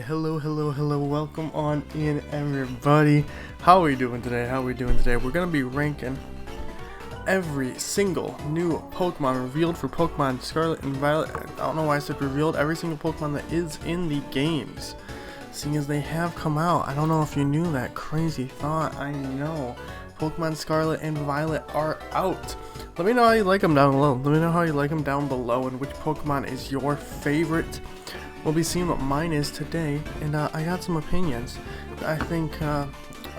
Hello, welcome on in everybody. How are we doing today? We're gonna be ranking every single new Pokemon revealed for Pokemon Scarlet and Violet. I don't know why I said revealed, every single Pokemon that is in the games, seeing as they have come out. I don't know if you knew that crazy thought. I know Pokemon Scarlet and Violet are out. Let me know how you like them down below. And which Pokemon is your favorite. We'll be seeing what mine is today, and I got some opinions that I think are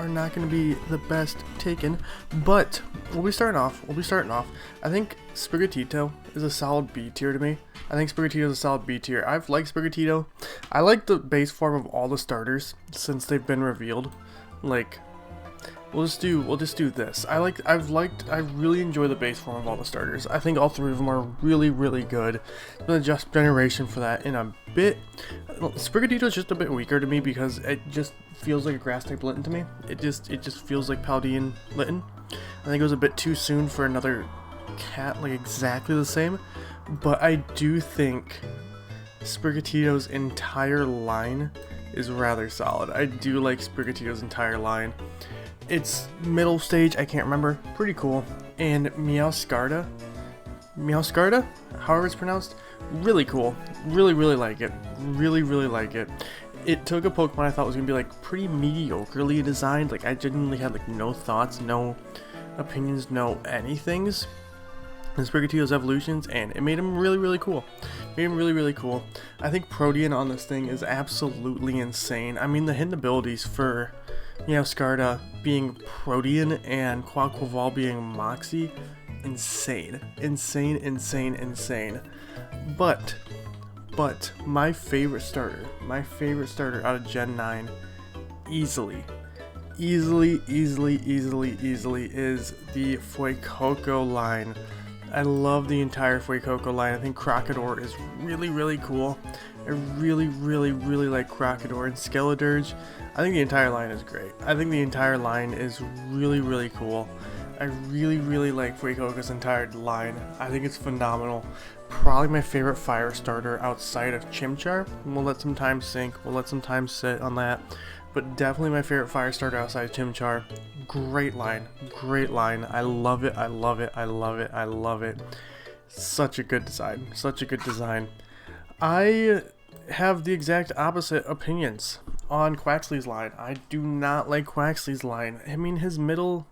not going to be the best taken, but we'll be starting off. I think Sprigatito is a solid B tier to me. I've liked Sprigatito. I like the base form of all the starters since they've been revealed. Like, we'll just do this. I really enjoy the base form of all the starters. I think all three of them are really good. I'm gonna adjust generation for that in a bit. Sprigatito is just a bit weaker to me because it just feels like a grass type Litten to me. It just feels like Paldean Litten. I think it was a bit too soon for another cat like exactly the same, but I do think Sprigatito's entire line is rather solid. I do like Sprigatito's entire line. It's middle stage, I can't remember, pretty cool. And Meowscarada, however it's pronounced, really cool. Really like it. Really like it. It took a Pokemon I thought was gonna be like pretty mediocrely designed. Like I genuinely had like no thoughts, no opinions, no anythings in Sprigatito's evolutions, and it made him really cool. Really cool. I think Protean on this thing is absolutely insane. I mean, the hidden abilities for Meowscarada being Protean and Quaquaval being Moxie, insane. But my favorite starter out of Gen 9 easily is the Fuecoco line. I love the entire Fuecoco line. I think Crocodor is really cool. I really like Crocodor and Skeledirge. I think the entire line is great. I think the entire line is really cool. I really like Fuecoco's entire line. I think it's phenomenal. Probably my favorite fire starter outside of Chimchar. We'll let some time sink. We'll let some time sit on that. But definitely my favorite fire starter outside of Chimchar. Great line. I love it. Such a good design. I have the exact opposite opinions on Quaxly's line. I do not like Quaxly's line. I mean, his middle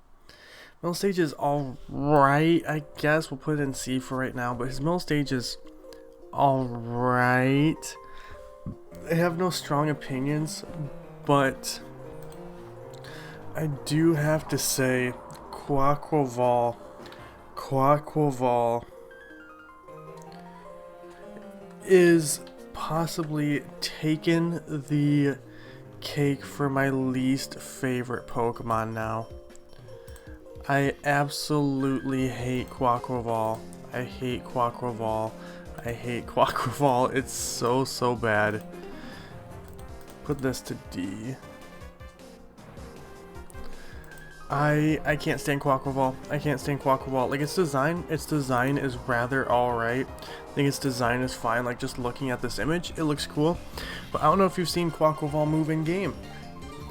stage is alright. I guess we'll put it in C for right now, but his middle stage is alright. I have no strong opinions, but I do have to say Quaquaval is possibly taking the cake for my least favorite Pokemon now. I absolutely hate Quaquaval. I hate Quaquaval. It's so bad. Put this to D. I can't stand Quaquaval. Like, its design is rather alright. I think its design is fine. Like, just looking at this image, it looks cool. But I don't know if you've seen Quaquaval move in game.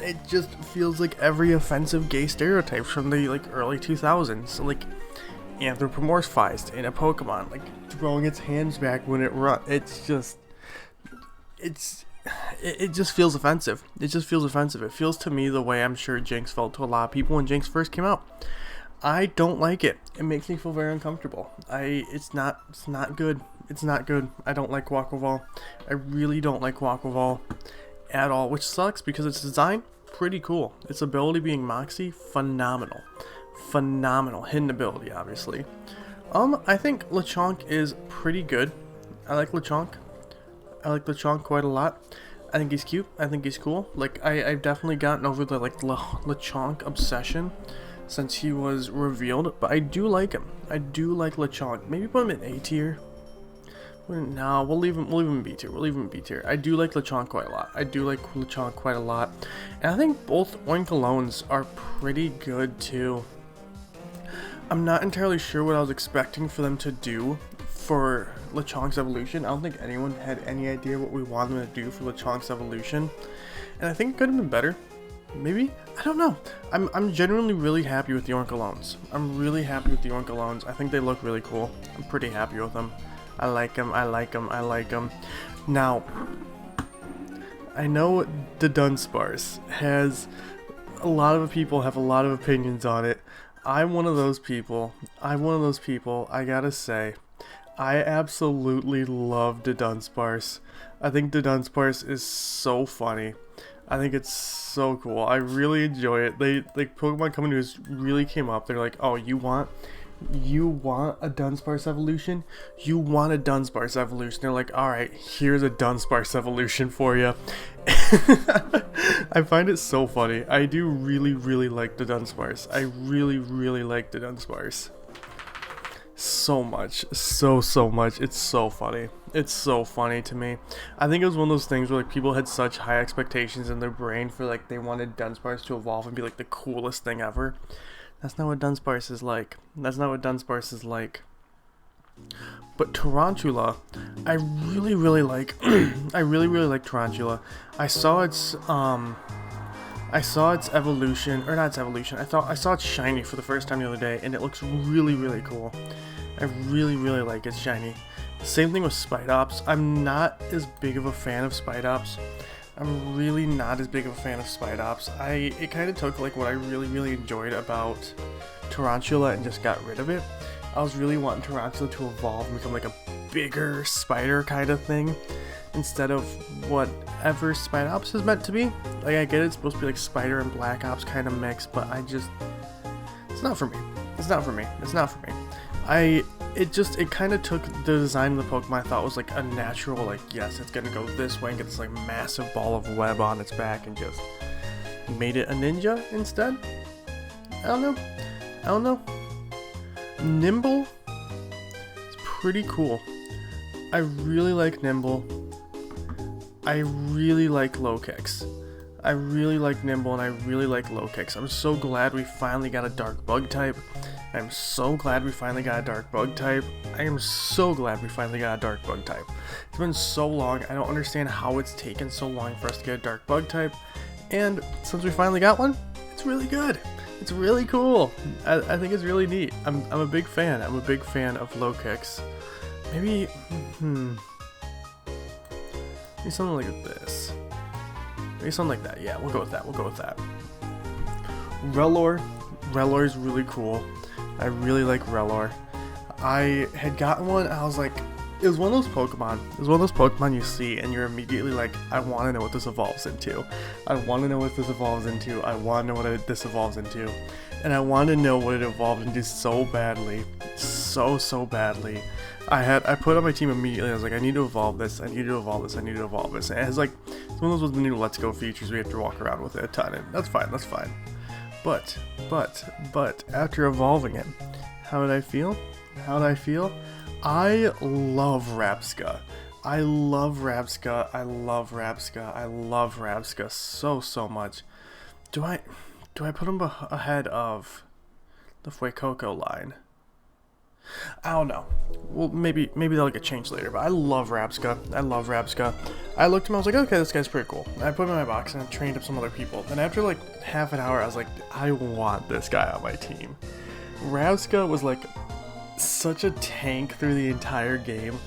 It just feels like every offensive gay stereotype from the like early 2000s. Like, anthropomorphized in a Pokemon, like throwing its hands back when it runs. It just feels offensive. It feels to me the way I'm sure Jynx felt to a lot of people when Jynx first came out. I don't like it. It makes me feel very uncomfortable. It's not good. I don't like Quaquaval. I really don't like Quaquaval at all, which sucks because its design, pretty cool. Its ability being Moxie, phenomenal. Hidden ability, obviously. I think Lechonk is pretty good. I like Lechonk quite a lot. I think he's cute. I think he's cool. Like, I've definitely gotten over the like Lechonk obsession since he was revealed, but I do like him. I do like Lechonk. Maybe put him in A tier. No, we'll leave him in B tier. I do like Lechonk quite a lot. And I think both Oinkolones are pretty good too. I'm not entirely sure what I was expecting for them to do for Lechonk's evolution. I don't think anyone had any idea what we wanted them to do for Lechonk's evolution, and I think it could have been better. Maybe? I don't know. I'm genuinely really happy with the Orcalones. I'm really happy with the Orcalones. I think they look really cool. I'm pretty happy with them. I like them. I like them. I like them. Now, I know the Dunsparce has a lot of people have a lot of opinions on it. I'm one of those people. I gotta say, I absolutely love the Dunsparce. I think the Dunsparce is so funny. I think it's so cool. I really enjoy it. Pokemon Coming News really came up. They're like, oh, you want a Dunsparce evolution? You want a Dunsparce evolution? They're like, alright, here's a Dunsparce evolution for you. I find it so funny. I do really, really like the Dunsparce. I really, really like the Dunsparce. So much. So much. It's so funny. It's so funny to me. I think it was one of those things where like people had such high expectations in their brain for like they wanted Dunsparce to evolve and be like the coolest thing ever. That's not what Dunsparce is like. That's not what Dunsparce is like. But Tarantula, I really, really like. I really, really like Tarantula. I saw its evolution, or not its evolution. I saw its shiny for the first time the other day, and it looks really, really cool. I really, really like its shiny. Same thing with Spidops. I'm not as big of a fan of Spidops. I'm really not as big of a fan of Spidops. It kind of took like what I really, really enjoyed about Tarantula and just got rid of it. I was really wanting Tarantula to evolve and become like a bigger spider kind of thing instead of whatever Spidops is meant to be. Like I get it's supposed to be like Spider and Black Ops kind of mix, but it's not for me. It's not for me. It's not for me. It kind of took the design of the Pokemon I thought was like a natural, like, yes, it's gonna go this way and get this like massive ball of web on its back and just made it a ninja instead. I don't know. Nimble is pretty cool. I really like Nimble. I really like Low-Kix. I really like Nimble and I really like Low-Kix. I'm so glad we finally got a Dark Bug type. I'm so glad we finally got a Dark Bug type. I am so glad we finally got a Dark Bug type. It's been so long. I don't understand how it's taken so long for us to get a Dark Bug type. And since we finally got one, it's really good. It's really cool. I think it's really neat. I'm a big fan. I'm a big fan of Low-Kix. Maybe something like this. Maybe something like that. Yeah, we'll go with that. Rellor is really cool. I really like Rellor. I had gotten one, I was like, it was one of those Pokemon you see and you're immediately like, I want to know what this evolves into. I want to know what this evolves into. And I want to know what it evolved into so badly. So badly. I put on my team immediately. I was like, I need to evolve this. And it has like, it's one of those new Let's Go features we have to walk around with it a ton. And that's fine. But after evolving it, how did I feel? I love Rapska. I love Rapska so much. Do I put him ahead of the Fuecoco line? I don't know. Well, maybe that'll get changed later, but I love Rapska. I looked at him, I was like, okay, this guy's pretty cool. And I put him in my box and I trained up some other people. Then after like half an hour, I was like, I want this guy on my team. Rapska was like such a tank through the entire game.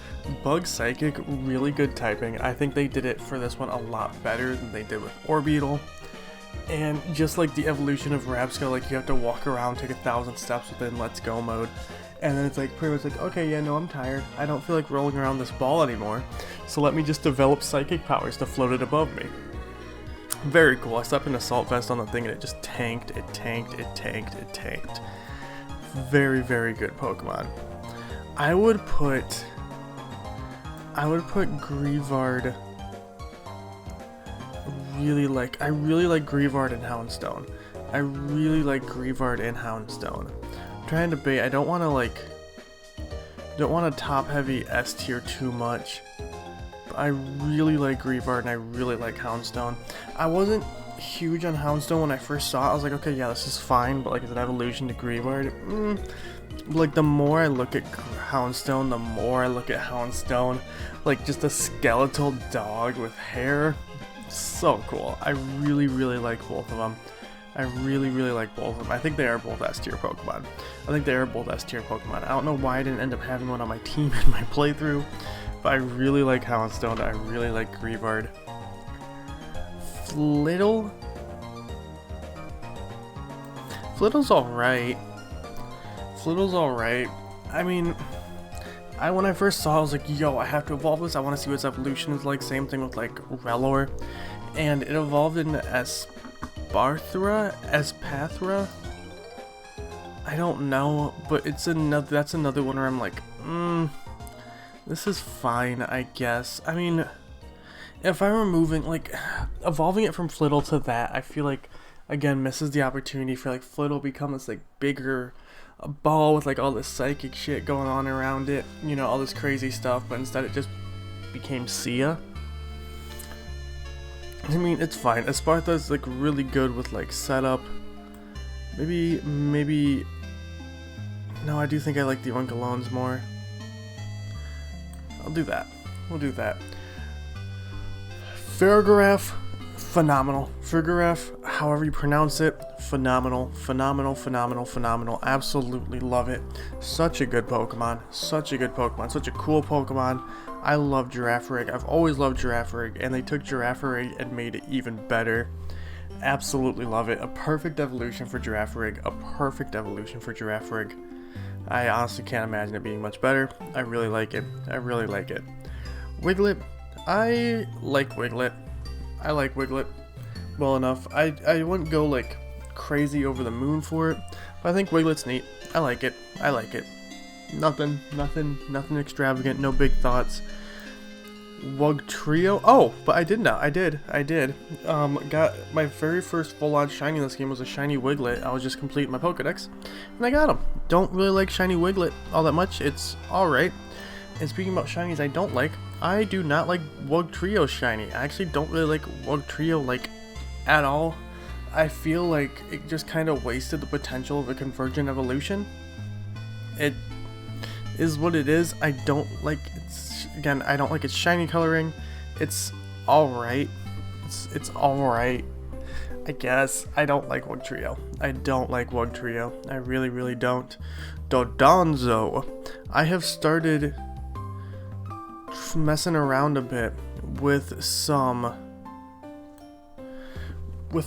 Bug Psychic, really good typing. I think they did it for this one a lot better than they did with Orbeetle. And just like the evolution of Rapska, like you have to walk around, take 1,000 steps within Let's Go mode. And then it's like pretty much like, okay, yeah, no, I'm tired. I don't feel like rolling around this ball anymore. So let me just develop psychic powers to float it above me. Very cool. I slapped an Assault Vest on the thing and it just tanked. Very, very good Pokemon. I would put Greavard. I really like Greavard and Houndstone. I'm trying to bait. I don't want to top heavy S tier too much. But I really like Greavard and I really like Houndstone. I wasn't huge on Houndstone when I first saw it. I was like, okay, yeah, this is fine, but like, as an evolution to Grievard, like, the more I look at Houndstone, the more I look at Houndstone, like, just a skeletal dog with hair. So cool. I really, really like both of them. I really, really like both of them. I think they are both S-tier Pokemon. I don't know why I didn't end up having one on my team in my playthrough, but I really like Houndstone. I really like Grievard. Flittl's alright. I mean, when I first saw it, I was like, yo, I have to evolve this. I want to see what its evolution is like. Same thing with like Rellor. And it evolved into Espathra? I don't know, but that's another one where I'm like, this is fine, I guess. I mean, if I'm removing, like, evolving it from Flittle to that, I feel like, again, misses the opportunity for, like, Flittle become this, like, bigger ball with, like, all this psychic shit going on around it, you know, all this crazy stuff, but instead it just became Sia. I mean, it's fine. Esparta's, like, really good with, like, setup. Maybe, no, I do think I like the Oinkolones more. I'll do that. We'll do that. Farigiraf, phenomenal. Farigiraf, however you pronounce it, phenomenal. Absolutely love it. Such a good Pokemon. Such a cool Pokemon. I love Girafarig. I've always loved Girafarig, and they took Girafarig and made it even better. Absolutely love it. A perfect evolution for Girafarig. I honestly can't imagine it being much better. I really like it. Wiglet. I like Wiglet well enough. I wouldn't go like crazy over the moon for it, but I think Wiglet's neat. I like it. Nothing extravagant, no big thoughts. Wugtrio. Oh, but I did. Got my very first full-on shiny in this game was a shiny Wiglet. I was just completing my Pokedex, and I got him. Don't really like shiny Wiglet all that much. It's alright. And speaking about shinies I don't like, I do not like Wugtrio shiny. I actually don't really like Wugtrio, like, at all. I feel like it just kind of wasted the potential of a convergent evolution. It is what it is. I don't like its shiny coloring. It's alright. It's alright, I guess. I don't like Wugtrio. I really, really don't. Dondozo. I have started messing around a bit with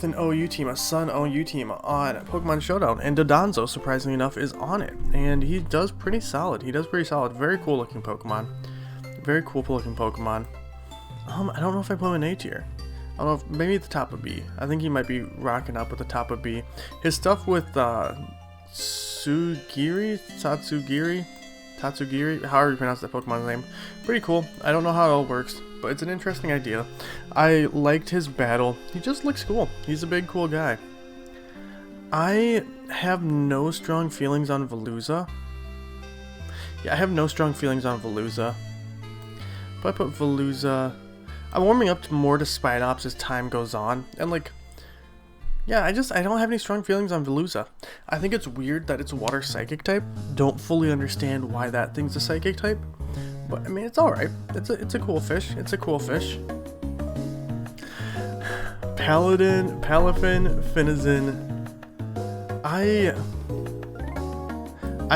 an OU team, a Sun OU team on Pokemon Showdown, and Dondozo, surprisingly enough, is on it, and he does pretty solid. Very cool looking Pokemon. I don't know if I put him in A tier. I don't know if, maybe at the top of B. I think he might be rocking up at the top of B. His stuff with Tatsugiri, however you pronounce that Pokemon's name, pretty cool. I don't know how it all works, but it's an interesting idea. I liked his battle. He just looks cool. He's a big, cool guy. I have no strong feelings on Veluza. But I put Veluza. I'm warming up more to Spidops as time goes on, and like, yeah, I don't have any strong feelings on Veluza. I think it's weird that it's a water psychic type. Don't fully understand why that thing's a psychic type, but I mean, it's alright. It's a cool fish. Palafin, Finizen. I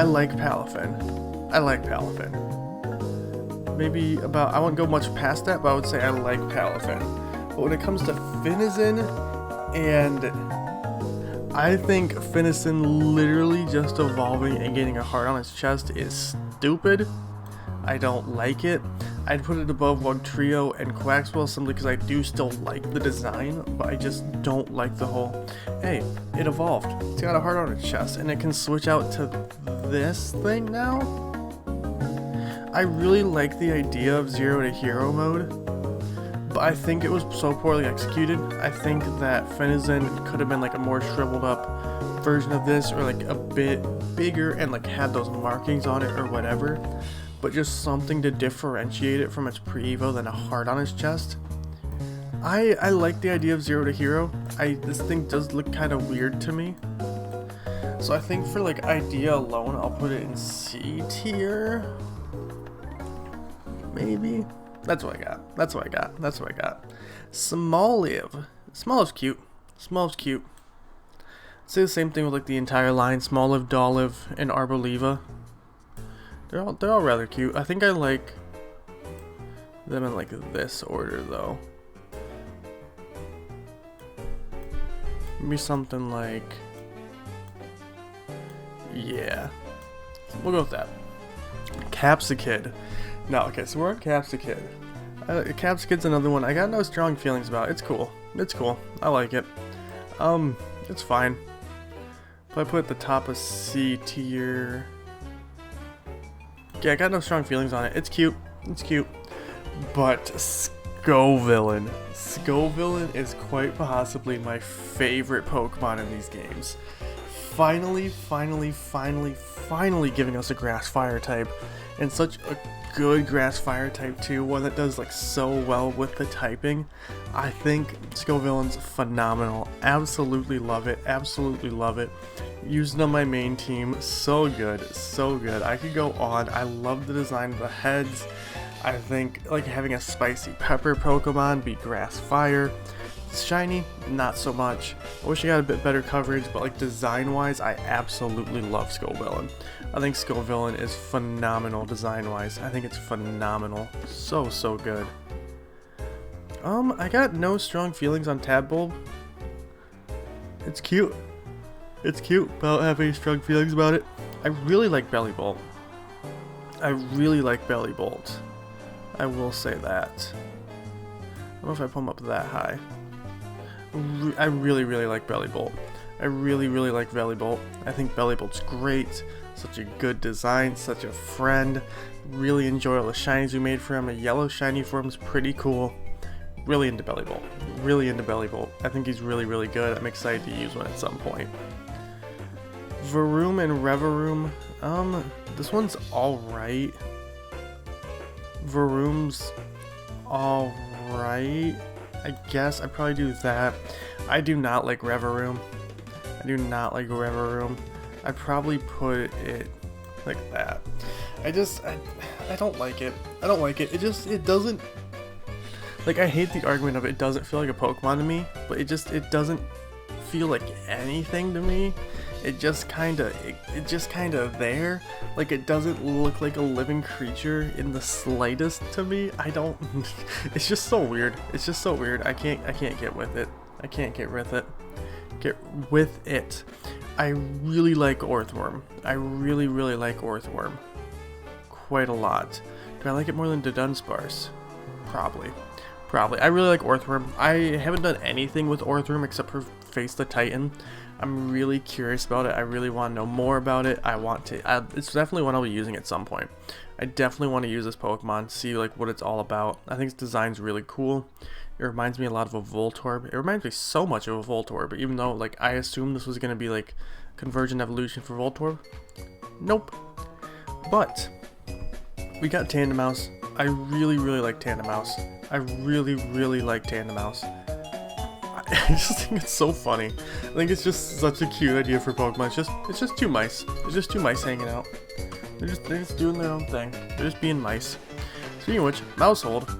like Palafin. Maybe I won't go much past that, but I would say I like Palafin. But when it comes to Finizen, and I think Finizen literally just evolving and getting a heart on its chest is stupid. I don't like it. I'd put it above Wugtrio and Quaxwell simply because I do still like the design, but I just don't like the whole, hey, it evolved. It's got a heart on its chest, and it can switch out to this thing now? I really like the idea of Zero to Hero mode, but I think it was so poorly executed. I think that Finizen could have been like a more shriveled up version of this, or like a bit bigger and like had those markings on it or whatever, but just something to differentiate it from its pre-evo than a heart on its chest. I like the idea of Zero to Hero. This thing does look kind of weird to me. So I think for like idea alone, I'll put it in C tier. Maybe. That's what I got. That's what I got. That's what I got. Smoliv. Smoliv's cute. Smoliv's cute. Say the same thing with like the entire line. Smoliv, Dolliv, and Arboliva. They're all rather cute. I think I like them in like this order though. Maybe something like, yeah, we'll go with that. Capsicid. No, okay, so we're on Capsicid. Capsicid's another one I got no strong feelings about. It's cool. It's cool. I like it. It's fine. But I put it at the top of C tier. Yeah, I got no strong feelings on it. It's cute. It's cute. But Scovillain. Scovillain is quite possibly my favorite Pokemon in these games. Finally giving us a grass fire type, and such a good grass fire type too, one that does like so well with the typing. I think Scovillain's phenomenal. Absolutely love it. Absolutely love it. Using on my main team, so good, so good. I could go on. I love the design of the heads. I think like having a spicy pepper Pokemon be grass fire. Shiny, not so much. I wish I got a bit better coverage, but like design wise, I absolutely love Scovillain. I think Scovillain is phenomenal design wise. I think it's phenomenal. So good. I got no strong feelings on Tadpole. It's cute. It's cute, but I don't have any strong feelings about it. I really like Bellibolt. I really like Bellibolt. I will say that. I don't know if I put him up that high. I really like Bellibolt. I really like Bellibolt. I think Bellibolt's great. Such a good design, such a friend. Really enjoy all the shinies we made for him. A yellow shiny for him is pretty cool. Really into Bellibolt. Really into Bellibolt. I think he's really good. I'm excited to use one at some point. Varoom and Revaroom. This one's alright. Varoom's alright. I guess I'd probably do that. I do not like Revaroom. I do not like Revaroom. I'd probably put it like that. I don't like it. I don't like it. It doesn't, like, I hate the argument of it doesn't feel like a Pokemon to me, but it doesn't feel like anything to me. It just kind of there. Like, it doesn't look like a living creature in the slightest to me. I don't, it's just so weird. It's just so weird. I can't get with it. I can't get with it. I really like Orthworm. I really like Orthworm. Quite a lot. Do I like it more than the Dunsparce? Probably. I really like Orthworm. I haven't done anything with Orthworm except for Face the Titan. I'm really curious about it. I really want to know more about it. It's definitely one I'll be using at some point. I definitely want to use this Pokemon, see like what it's all about. I think its design's really cool. It reminds me a lot of a Voltorb. It reminds me so much of a Voltorb, even though like I assumed this was going to be like convergent evolution for Voltorb. Nope. But we got Tandemaus. I really like Tandemaus. I really like Tandemaus. I just think it's so funny. I think it's just such a cute idea for Pokemon. It's just two mice. It's just two mice hanging out. They're just doing their own thing. They're just being mice. Speaking of which, Maushold.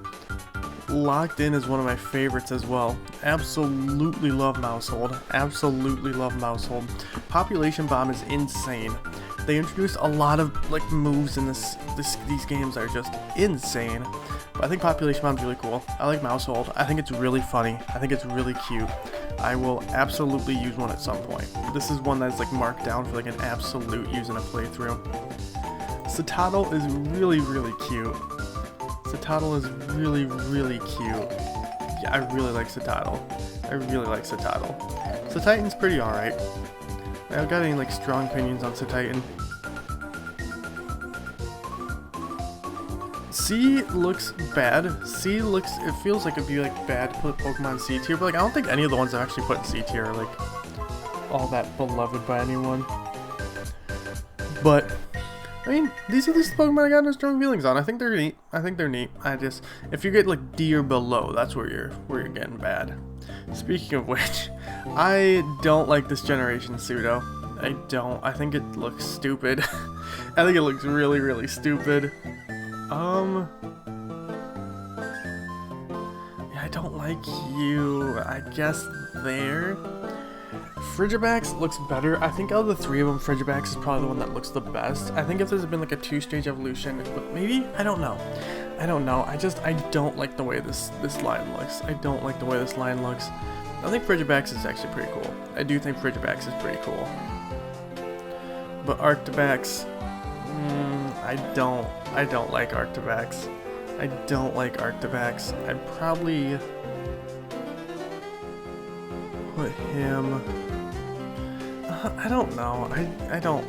Locked In is one of my favorites as well. Absolutely love Maushold. Absolutely love Maushold. Population Bomb is insane. They introduced a lot of like moves in these games that are just insane. But I think Population Bomb is really cool. I like Maushold. I think it's really funny. I think it's really cute. I will absolutely use one at some point. This is one that's like marked down for like an absolute use in a playthrough. Citadel is really cute. Citadel is really cute. Yeah, I really like Citadel. I really like Citadel. Cititan's pretty alright. I don't got any like strong opinions on Cititan. C looks bad. It feels like it'd be like bad to put Pokemon C tier, but like I don't think any of the ones I've actually put in C tier are like all that beloved by anyone. But I mean, these are the Pokemon I got no strong feelings on. I think they're neat. I think they're neat. If you get like D or below, that's where you're getting bad. Speaking of which, I don't like this generation Pseudo. I don't. I think it looks stupid. I think it looks really, really stupid. Yeah, I don't like you. I guess there. Frigibax looks better. I think out of the three of them, Frigibax is probably the one that looks the best. I think if there's been like a two-stage evolution, but maybe? I don't know. I don't know. I don't like the way this line looks. I don't like the way this line looks. I think Frigibax is actually pretty cool. I do think Frigibax is pretty cool. But Arctibax, I don't like Arctibax. I don't like Arctibax. I'd probably put him. I don't know. I don't.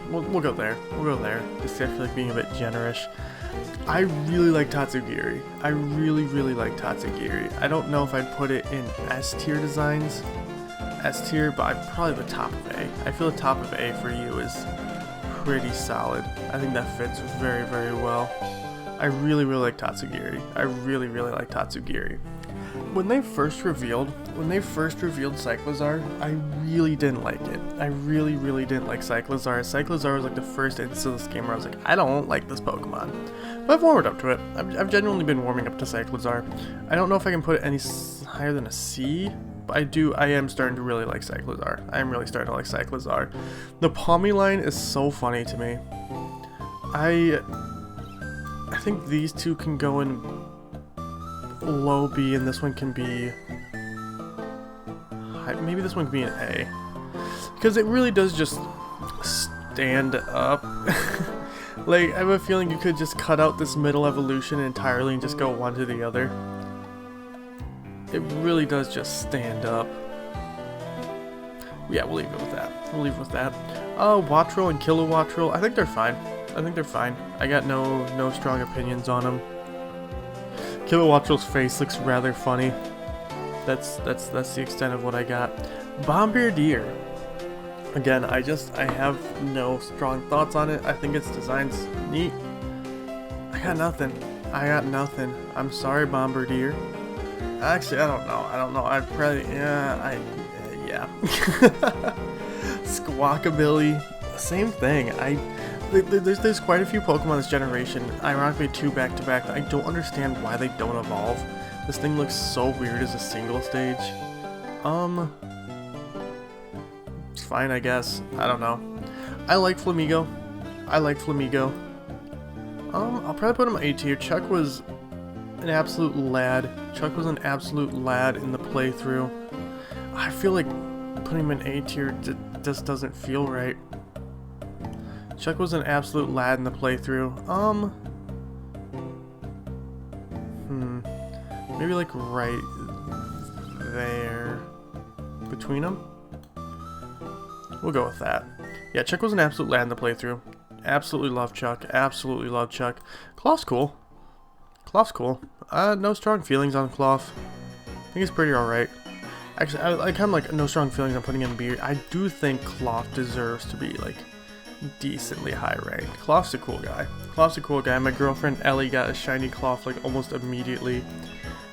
We'll go there. We'll go there. Just I feel like being a bit generous. I really like Tatsugiri. I really, really like Tatsugiri. I don't know if I'd put it in S tier designs. S tier, but I'm probably the top of A. I feel the top of A for you is pretty solid. I think that fits very, very well. I really, really like Tatsugiri. I really, really like Tatsugiri. When they first revealed Cyclizar, I really didn't like it. I really, really didn't like Cyclizar. Cyclizar was like the first instance of this game where I was like, I don't like this Pokemon. But I've warmed up to it. I've genuinely been warming up to Cyclizar. I don't know if I can put it any higher than a C, but I am starting to really like Cyclizar. I am really starting to like Cyclizar. The Pawmi line is so funny to me. I think these two can go in low B, and this one can be high. Maybe this one can be an A, because it really does just stand up. Like, I have a feeling you could just cut out this middle evolution entirely and just go one to the other. It really does just stand up. Yeah, we'll leave it with that. We'll leave it with that. Wattrel and Kilowattrel, I think they're fine. I think they're fine. I got no strong opinions on them. Kilowattrel's face looks rather funny. That's the extent of what I got. Bombardier. Again, I have no strong thoughts on it. I think its design's neat. I got nothing. I'm sorry, Bombardier. Actually, I don't know. I'd probably, yeah. Squawkabilly, same thing. There's quite a few Pokemon this generation. Ironically, 2 back-to-back. I don't understand why they don't evolve. This thing looks so weird as a single stage. It's fine, I guess. I don't know. I like Flamigo. I'll probably put him A tier. Chuck was an absolute lad. In the playthrough. I feel like putting him in A tier just doesn't feel right. Chuck was an absolute lad in the playthrough. Maybe like right there between them. We'll go with that. Yeah, Chuck was an absolute lad in the playthrough. Absolutely love Chuck. Cloth's cool. No strong feelings on Cloth. I think he's pretty alright. Actually, I kind of like no strong feelings on putting in B. I do think Cloth deserves to be like decently high ranked. Cloth's a cool guy. My girlfriend Ellie got a shiny Cloth like almost immediately.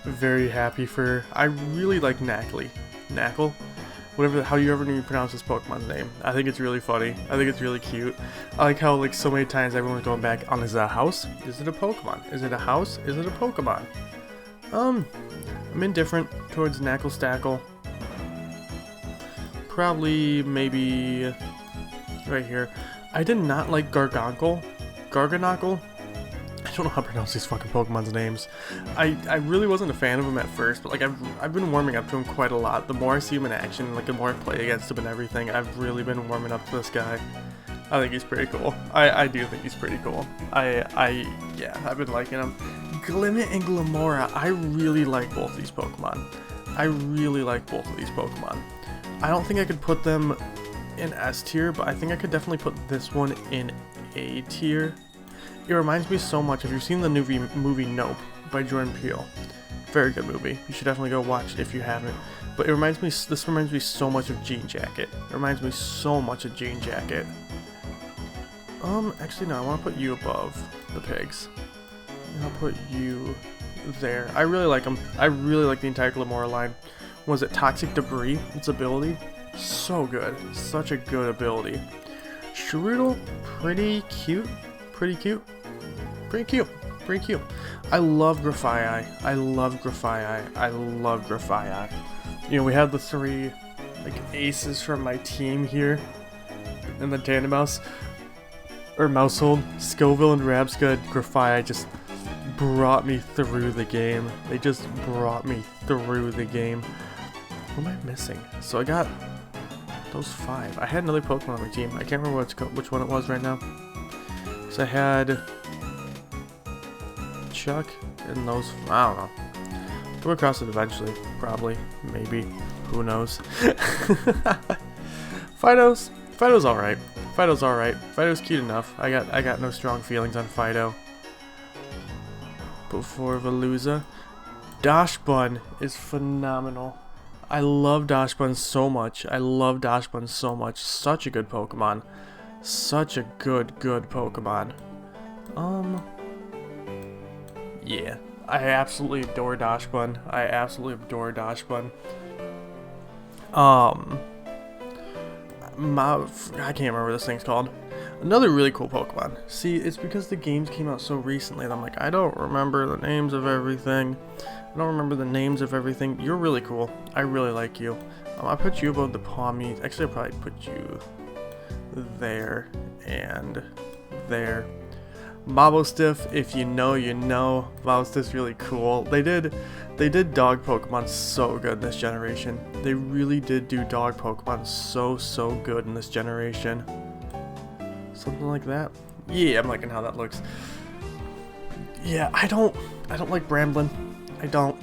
Very happy for her. I really like Knackle. How you ever pronounce this Pokemon's name. I think it's really funny. I think it's really cute. I like how like so many times everyone's going back on, is it a house? Is it a Pokemon? Is it a house? Is it a Pokemon? I'm indifferent towards Knackle. Probably maybe right here. I did not like Garganacl. I don't know how to pronounce these fucking Pokemon's names. I really wasn't a fan of him at first, but like I've been warming up to him quite a lot. The more I see him in action, like the more I play against him and everything, I've really been warming up to this guy. I think he's pretty cool. I do think he's pretty cool. Yeah, I've been liking him. Glimmet and Glamora, I really like both of these Pokemon. I don't think I could put them in S tier, but I think I could definitely put this one in A tier. It reminds me so much, if you've seen the movie Nope by Jordan Peele, very good movie, you should definitely go watch it if you haven't, but this reminds me so much of Jean Jacket. Actually no, I want to put you above the pigs. And I'll put you there. I really like them. I really like the entire Glamora line. Was it Toxic Debris? Its ability? So good. Such a good ability. Shroodle, pretty cute. Pretty cute. Pretty cute. Pretty cute. I love Grafaiai. I love Grafaiai. I love Grafaiai. You know, we have the three like aces from my team here in the Tandem Mouse or Mousehold. Scoville and Rabsca, Grafaiai just brought me through the game. They just brought me through the game. What am I missing? So I got those 5. I had another Pokemon on my team. I can't remember which one it was right now. So I had Chuck and those. I don't know. Come across it eventually, probably, maybe. Who knows? Fido's alright. Fido's alright. Fido's cute enough. I got no strong feelings on Fido. Before Veluza, Dachsbun is phenomenal. I love Dachsbun so much. I love Dachsbun so much. Such a good Pokemon. Such a good Pokemon. Yeah. I absolutely adore Dachsbun. I absolutely adore Dachsbun. I can't remember what this thing's called. Another really cool Pokemon. See, it's because the games came out so recently that I'm like, I don't remember the names of everything. I don't remember the names of everything. You're really cool. I really like you. I'll put you above the Pawmi. Actually, I'll probably put you there and there. Mabostiff, if you know, you know. Mabostiff's really cool. They did dog Pokemon so good in this generation. They really did do dog Pokemon so good in this generation. Something like that. Yeah, I'm liking how that looks. Yeah, I don't like Bramblin. I don't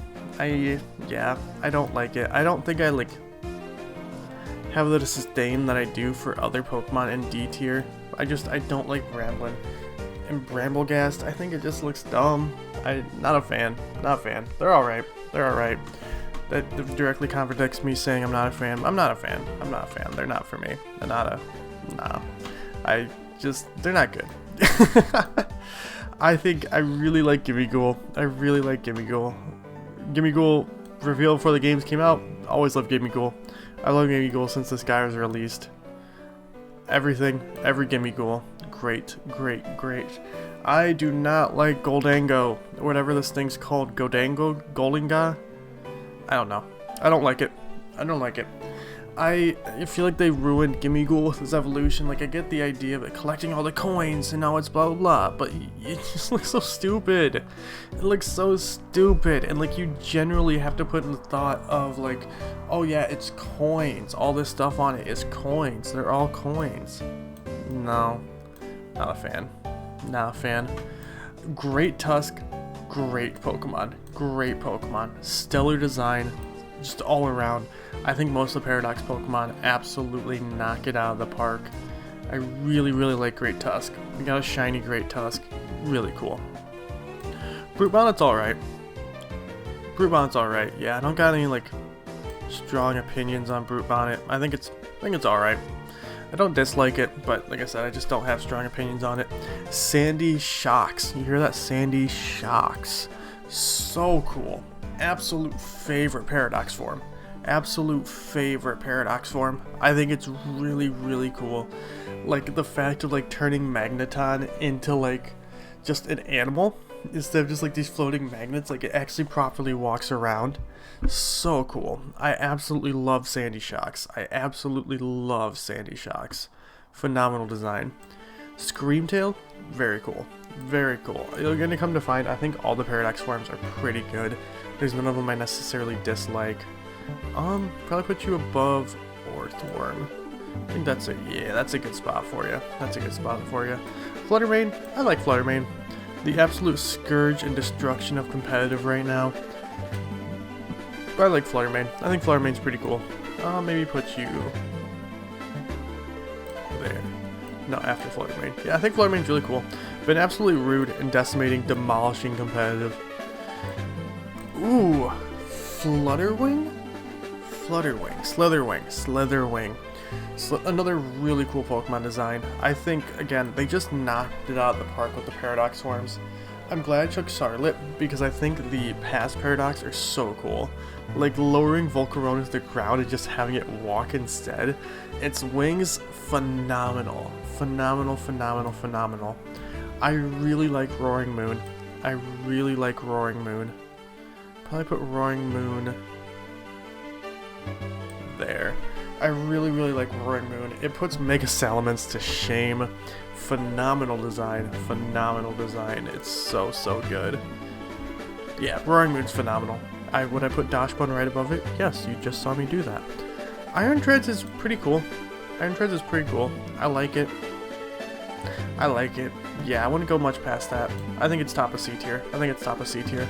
like it. I don't think I like have the disdain that I do for other Pokemon in D tier. I don't like Bramblin. And Bramblegast, I think it just looks dumb. Not a fan. Not a fan. They're alright. They're alright. That directly contradicts me saying I'm not a fan. I'm not a fan. I'm not a fan. They're not for me. They're not a... Nah. They're not good. I think I really like Gimmighoul. I really like Gimmighoul. Gimmighoul revealed before the games came out. Always loved Gimmighoul. I love Gimmighoul since this guy was released. Every Gimmighoul. Great. I do not like Goldango, or whatever this thing's called. Goldenga? I don't know. I don't like it. I feel like they ruined Gimmighoul with his evolution. Like, I get the idea of it collecting all the coins and now it's blah blah blah, but it just looks so stupid. It looks so stupid, and like you generally have to put in the thought of like, oh yeah, it's coins. All this stuff on it is coins. They're all coins. No, not a fan. Not a fan. Great Tusk, great Pokemon. Stellar design, just all around. I think most of the Paradox Pokemon absolutely knock it out of the park. I really like Great Tusk. We got a shiny Great Tusk. Really cool. Brute Bonnet's alright. Yeah, I don't got any like strong opinions on Brute Bonnet. I think it's alright. I don't dislike it, but like I said, I just don't have strong opinions on it. Sandy Shocks. You hear that? Sandy Shocks. So cool. Absolute favorite Paradox form. I think it's really cool. Like the fact of like turning Magneton into like just an animal instead of just like these floating magnets. Like it actually properly walks around. So cool. I absolutely love Sandy Shocks. Phenomenal design. Screamtail, very cool. You're gonna come to find, I think all the Paradox forms are pretty good. There's none of them I necessarily dislike. Probably put you above Orthworm. I think that's a good spot for you. Fluttermane, I like Fluttermane. The absolute scourge and destruction of competitive right now. But I like Fluttermane. I think Fluttermane's pretty cool. Maybe put you there. No, after Fluttermane. Yeah, I think Fluttermane's really cool. Been absolutely rude and decimating, demolishing competitive. Ooh, Slitherwing. So another really cool Pokemon design. I think, again, they just knocked it out of the park with the Paradox forms. I'm glad I took Charlotte because I think the past Paradox are so cool. Like lowering Volcarona to the ground and just having it walk instead. Its wings, phenomenal. Phenomenal, phenomenal, phenomenal. I really like Roaring Moon. I really like Roaring Moon. Probably put Roaring Moon there. I really, really like Roaring Moon. It puts Mega Salamence to shame. Phenomenal design. Phenomenal design. It's so, so good. Yeah, Roaring Moon's phenomenal. Would I put Dachshund right above it? Yes, you just saw me do that. Iron Treads is pretty cool. Iron Treads is pretty cool. I like it. I like it. Yeah, I wouldn't go much past that. I think it's top of C tier. I think it's top of C tier.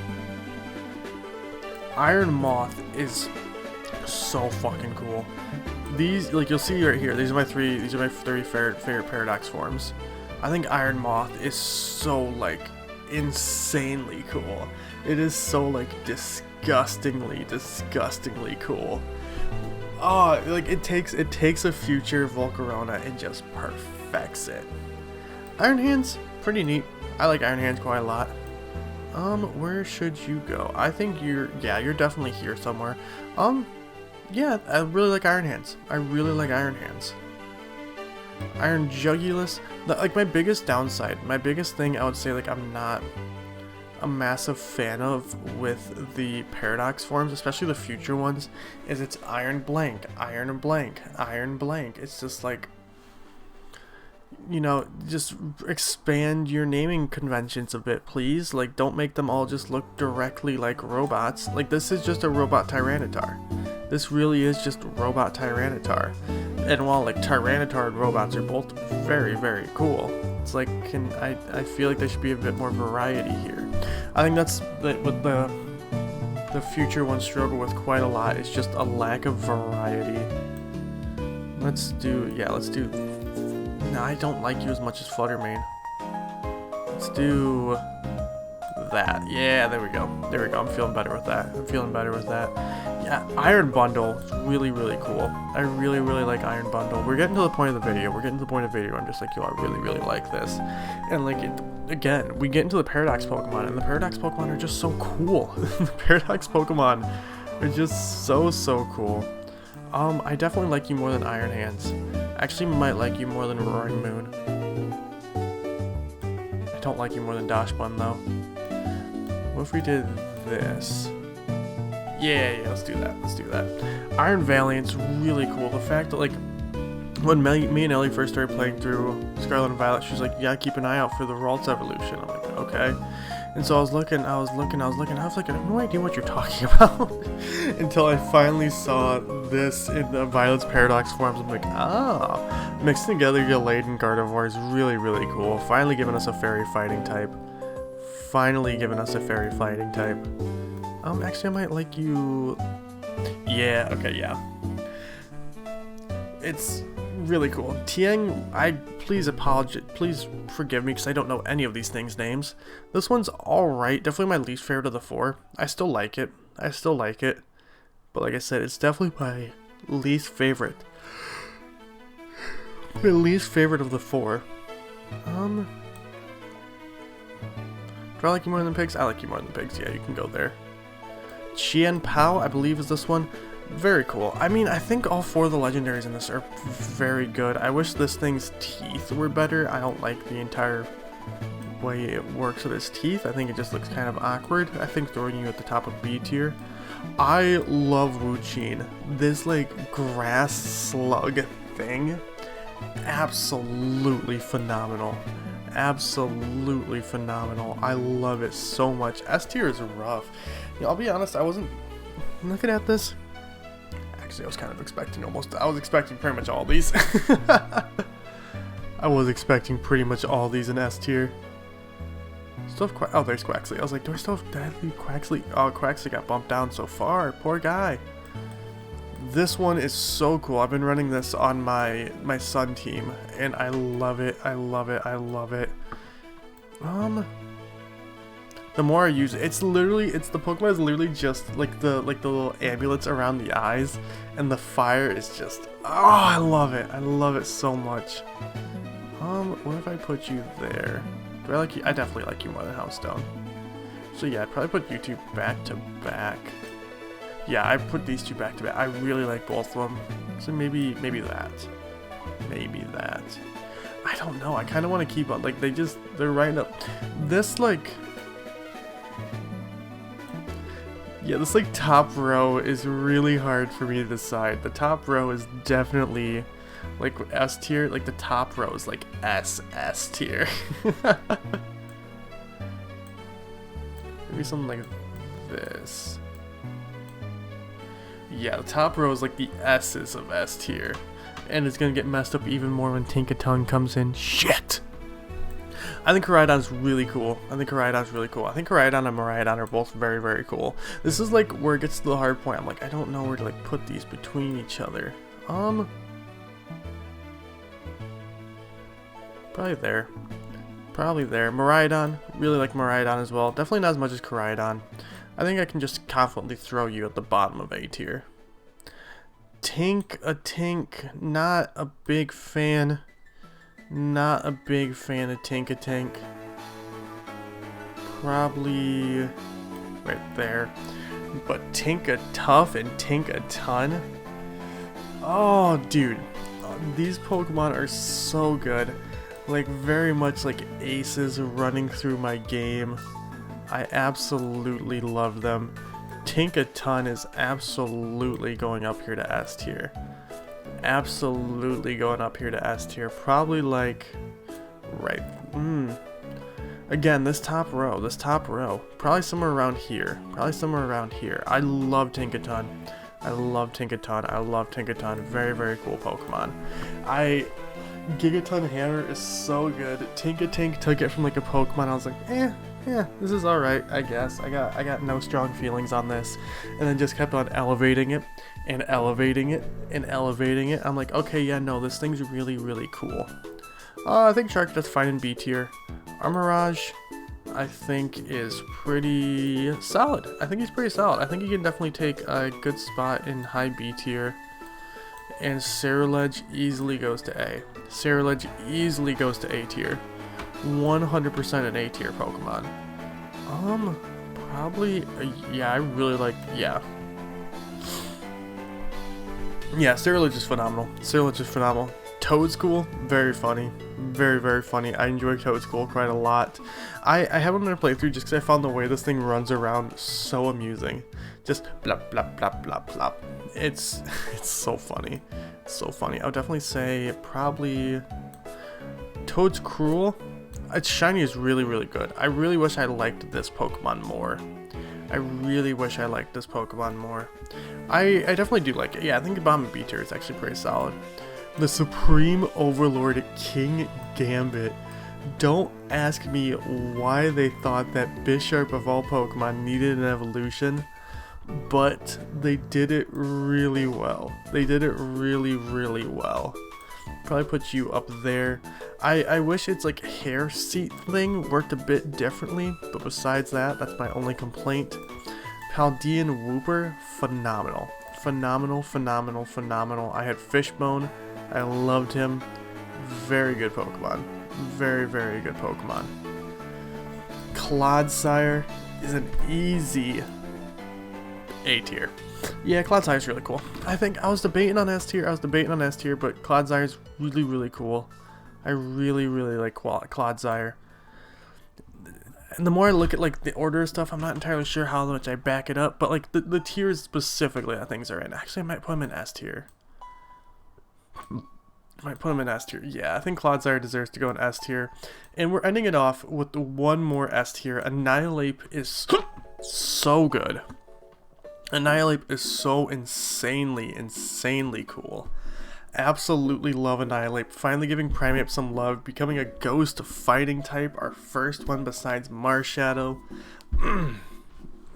Iron Moth is so fucking cool. These, like you'll see right here, these are my three favorite Paradox forms. I think Iron Moth is so, like, insanely cool. It is so, like, disgustingly cool. Oh, like it takes a future Volcarona and just perfects it. Iron Hands, pretty neat. I like Iron Hands quite a lot. Where should you go? I think you're definitely here somewhere. Yeah, I really like Iron Hands. I really like Iron Hands. Iron Jugulis, like my biggest downside, my biggest thing I would say, like, I'm not a massive fan of with the Paradox forms, especially the future ones, is it's Iron Blank, Iron Blank, Iron Blank. It's just like, you know, just expand your naming conventions a bit, please. Like, don't make them all just look directly like robots. Like, this is just a robot Tyranitar. This really is just robot Tyranitar. And while, like, Tyranitar and robots are both very, very cool, it's like, I feel like there should be a bit more variety here. I think that's what the future ones struggle with quite a lot, is just a lack of variety. Let's do, no, I don't like you as much as Fluttermane. Let's do that. Yeah, there we go. There we go. I'm feeling better with that. Yeah, Iron Bundle is really, really cool. I really, really like Iron Bundle. We're getting to the point of the video. I'm just like, yo, I really, really like this. And like, again, we get into the Paradox Pokemon, and the Paradox Pokemon are just so cool. The Paradox Pokemon are just so, so cool. I definitely like you more than Iron Hands. Actually, might like you more than Roaring Moon. I don't like you more than Dachshund, though. What if we did this? Yeah, let's do that. Iron Valiant's really cool. The fact that, like, when me and Ellie first started playing through Scarlet and Violet, she was like, yeah, keep an eye out for the Ralts evolution. I'm like, okay. And so I was looking, I was like, I have no idea what you're talking about. Until I finally saw this in the Violet's Paradox forms. I'm like, ah. Mixing together Gallade and Gardevoir is really, really cool. Finally giving us a fairy fighting type. Actually, I might like you. Yeah, okay, yeah. It's really cool. Tiang, please forgive me because I don't know any of these things' names. This one's alright, definitely my least favorite of the four. I still like it. But like I said, it's definitely my least favorite. My least favorite of the four. Do I like you more than pigs? I like you more than pigs, yeah, you can go there. Chien Pao, I believe, is this one. Very cool. I mean, I think all four of the legendaries in this are very good. I wish this thing's teeth were better. I don't like the entire way it works with its teeth. I think it just looks kind of awkward. I think throwing you at the top of B tier. I love Wu-Chin. This, like, grass slug thing. Absolutely phenomenal. Absolutely phenomenal. I love it so much. S tier is rough. You know, I'll be honest, I wasn't looking at this. Actually, I was kind of expecting I was expecting pretty much all these. I was expecting pretty much all these in S tier. Still have oh, there's Quaxly. I was like, do I still have Deadly Quaxly? Oh, Quaxly got bumped down so far. Poor guy. This one is so cool. I've been running this on my Sun team, and I love it. The more I use it, it's the Pokemon is literally just like the little amulets around the eyes, and the fire is just, oh, I love it. I love it so much. What if I put you there? Do I like you? I definitely like you more than Houndstone. So yeah, I'd probably put you two back to back. Yeah, I put these two back to back. I really like both of them. So maybe that. Maybe that. I don't know. I kind of want to keep on. Like, they're right up. This, like... Yeah, this, like, top row is really hard for me to decide. The top row is definitely, like, S tier. Like, the top row is, like, S tier. Maybe something like this. Yeah, the top row is, like, the S's of S tier. And it's gonna get messed up even more when Tinkaton comes in. Shit! I think Koraidon's really cool. I think Koraidon and Miraidon are both very, very cool. This is like where it gets to the hard point. I'm like, I don't know where to like put these between each other. Probably there. Probably there. Miraidon, really like Miraidon as well. Definitely not as much as Koraidon. I think I can just confidently throw you at the bottom of A tier. Tink, not a big fan. Not a big fan of Tinkatank. Probably right there. But Tinkatuff and Tinkaton. Oh, dude. These Pokemon are so good. Like, very much like aces running through my game. I absolutely love them. Tinkaton is absolutely going up here to S tier. Absolutely going up here to S tier. Probably like right. Again, this top row. Probably somewhere around here. I love Tinkaton. I love Tinkaton. Very, very cool Pokemon. Gigaton Hammer is so good. Tinkatank took it from like a Pokemon. I was like, yeah, this is alright, I guess. I got no strong feelings on this. And then just kept on elevating it. And elevating it. I'm like, okay, yeah, no, this thing's really, really cool. I think Shark does fine in B tier. Armorage, I think, is pretty solid. I think he's pretty solid. I think he can definitely take a good spot in high B tier. And Ceruledge easily goes to A. Ceruledge easily goes to A tier. 100% an A tier Pokemon. Probably, yeah, I really like, yeah. Yeah, Ceruledge is phenomenal. Toadscool, very funny. Very, very funny. I enjoy Toadscool quite a lot. I haven't been a playthrough just because I found the way this thing runs around so amusing. Just blop, blop, blop, blop, blop. It's so funny. It's so funny. I would definitely say probably Toadscruel. Its shiny is really, really good. I really wish I liked this Pokemon more. I definitely do like it. Yeah, I think the bottom of B tier is actually pretty solid. The Supreme Overlord King Gambit. Don't ask me why they thought that Bisharp of all Pokemon needed an evolution, but they did it really well. Really, really well. Probably put you up there. I wish its like hair seat thing worked a bit differently, but besides that, that's my only complaint. Paldean Wooper, phenomenal. I had Fishbone. I loved him. Very good Pokemon. Very, very good Pokemon. Clodsire is an easy A tier. Yeah, Clodsire's really cool. I think I was debating on S tier, but Clodsire's really, really cool. I really, really like Clodsire. And the more I look at like the order of stuff, I'm not entirely sure how much I back it up, but like the tiers specifically that things are in. Actually, I might put them in S tier. Yeah, I think Clodsire deserves to go in S tier. And we're ending it off with one more S tier. Annihilape is so good. Annihilape is so insanely cool. Absolutely love Annihilape. Finally giving Primeape some love. Becoming a ghost fighting type. Our first one besides Marshadow.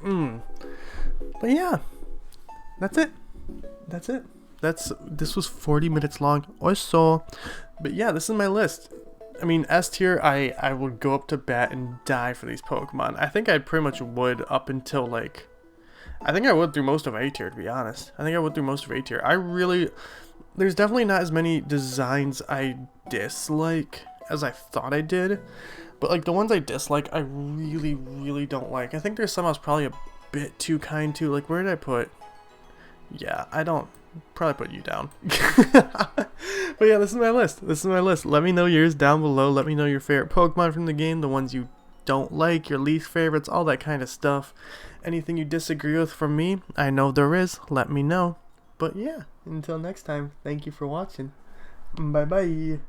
But yeah. That's it. This was 40 minutes long or so. But yeah, this is my list. I mean, S tier, I would go up to bat and die for these Pokemon. I think I pretty much would up until, like, I think I would through most of A tier, to be honest. I think I would through most of A tier. There's definitely not as many designs I dislike as I thought I did. But, like, the ones I dislike, I really, really don't like. I think there's some I was probably a bit too kind to. Like, where did I put? Yeah, I don't. Probably put you down. But yeah, this is my list. This is my list. Let me know yours down below. Let me know your favorite Pokemon from the game, the ones you don't like, your least favorites, all that kind of stuff. Anything you disagree with from me, I know there is. Let me know. But yeah, until next time, thank you for watching. Bye bye.